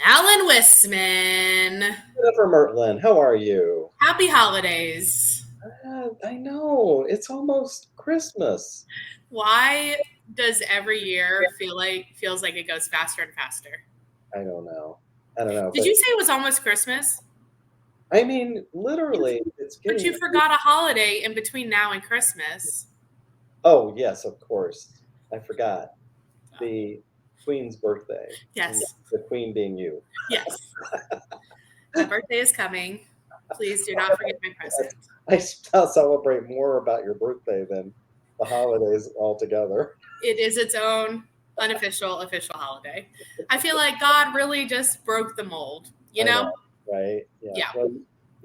Alan Whisman. Jennifer Mertlin, how are you? Happy holidays. I know it's almost Christmas. Why does every year feels like it goes faster and faster? I don't know. I don't know, Did you say it was almost Christmas? I mean, You, literally, it's but getting. you forgot a holiday in between now and Christmas. Oh, yes, of course. I forgot Oh, the Queen's birthday, and yes, the Queen being you. yes. My birthday is coming. Please do not forget my present. I celebrate more about your birthday than the holidays altogether. It is its own unofficial official holiday. I feel like God really just broke the mold. You I know? know, right? Yeah. Yeah.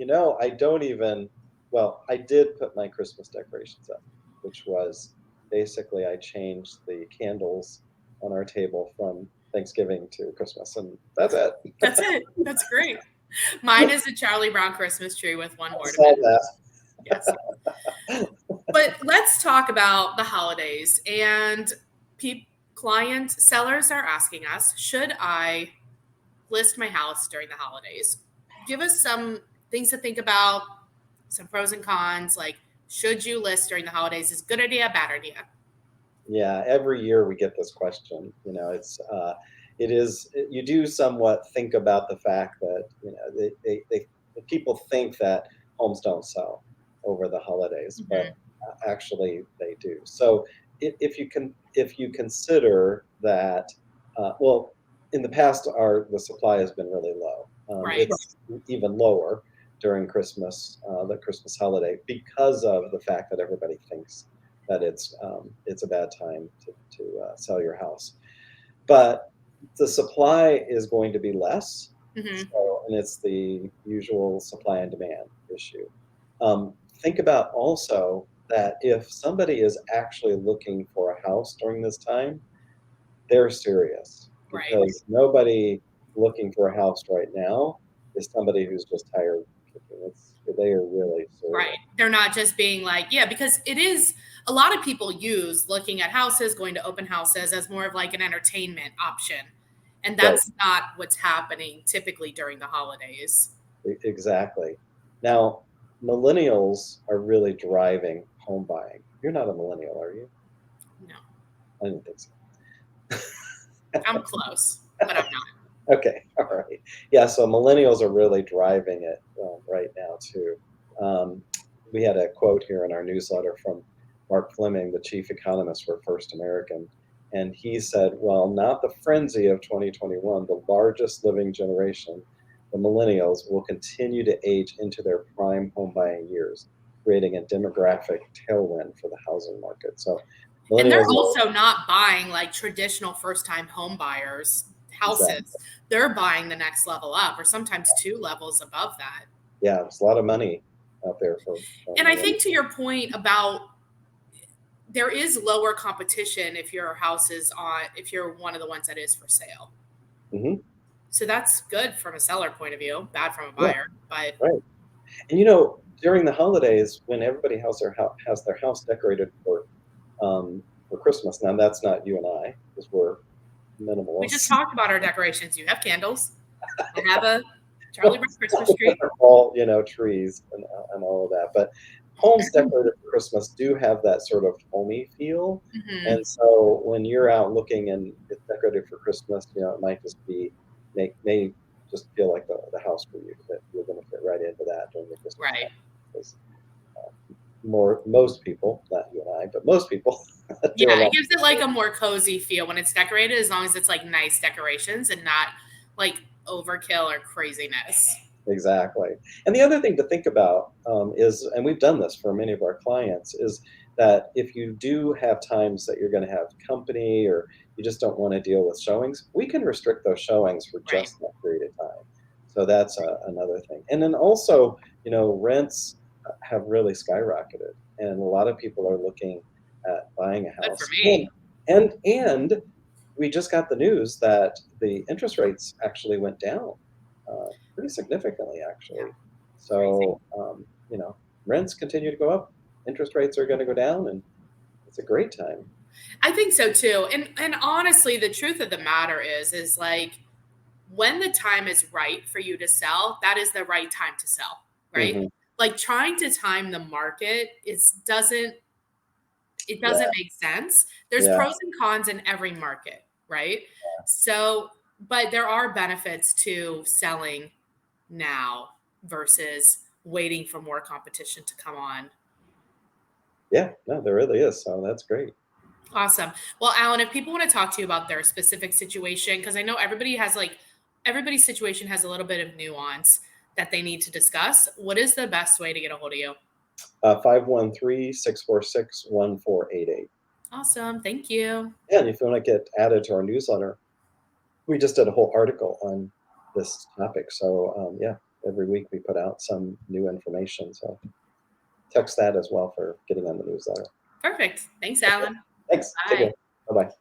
Well, I don't even, well, I did put my Christmas decorations up, which was basically I changed the candles on our table from Thanksgiving to Christmas, and that's it. That's it. That's great. Mine is a Charlie Brown Christmas tree with one I saw ornament. Yes. that. But let's talk about the holidays. And sellers are asking us, should I list my house during the holidays? Give us some things to think about, some pros and cons. Like, should you list during the holidays? Is good idea, bad idea? Yeah, every year we get this question. It is, you do somewhat think about the fact that, people think that homes don't sell over the holidays, but Mm-hmm. actually they do. So if you consider that, well, in the past, the supply has been really low. Right. It's even lower during Christmas, the Christmas holiday, because of the fact that everybody thinks that it's a bad time to sell your house. But the supply is going to be less, Mm-hmm. and it's the usual supply and demand issue. Think about also that if somebody is actually looking for a house during this time, they're serious, Right. because nobody looking for a house right now is somebody who's just tired kicking. They are really Right. serious. They're not just being like, yeah, because it is a lot of people use looking at houses, going to open houses as more of like an entertainment option. And Right. that's not what's happening typically during the holidays. Exactly. Now, millennials are really driving home buying. You're not a millennial, are you? No, I didn't think so. I'm close, but I'm not. Okay, all right. Yeah, so millennials are really driving it right now too. Um, we had a quote here in our newsletter from Mark Fleming, the chief economist for First American, and he said, "Well, not the frenzy of 2021, the largest living generation, the millennials will continue to age into their prime home buying years, creating a demographic tailwind for the housing market." So, And they're millennials are also not buying like traditional first time home buyers exactly, houses. They're buying the next level up or sometimes two levels above that. yeah, there's a lot of money out there for And I millennials. think to your point about there is lower competition if your house is on if you're one of the ones that is for sale. Hmm. So that's good from a seller point of view, bad from a Yeah, buyer. But right. And during the holidays, when everybody has their house decorated for Christmas. Now that's not you and I, because we're we just minimalists. talked about our decorations. You have candles. I have a Charlie Brown Christmas tree. All trees and all of that. But homes decorated for Christmas do have that sort of homey feel. Hmm. And so when you're out looking and it's decorated for Christmas, it might just be may just feel like the house for you, that you're going to fit right into that during the Christmas Right. time. Because most people, not you and I, but most people do a Yeah, it lot. gives it like a more cozy feel when it's decorated, as long as it's like nice decorations and not like overkill or craziness. Exactly. And the other thing to think about is, and we've done this for many of our clients, is that if you do have times that you're going to have company, or you just don't want to deal with showings, we can restrict those showings for Right. just that period of time. So that's another thing. And then also, rents have really skyrocketed, and a lot of people are looking at buying a Good for house. me. And we just got the news that the interest rates actually went down pretty significantly, Yeah. actually. Crazy. So, rents continue to go up, interest rates are going to go down, and it's a great time. I think so too. And honestly, the truth of the matter is like when the time is right for you to sell, that is the right time to sell, right? Hmm. Like trying to time the market Yeah. doesn't make sense. There's Yeah. pros and cons in every market, right? So, but there are benefits to selling now versus waiting for more competition to come on. Yeah. No, there really is. So that's great. Awesome. Well, Alan, if people want to talk to you about their specific situation, because I know everybody's situation has a little bit of nuance that they need to discuss, what is the best way to get a hold of you? 513-646-1488. Awesome. Thank you. Yeah, and if you want to get added to our newsletter, we just did a whole article on this topic. So yeah, every week we put out some new information. So text that as well for getting on the newsletter. Perfect. Thanks, Okay, Alan. thanks. Take care. Bye. Bye bye.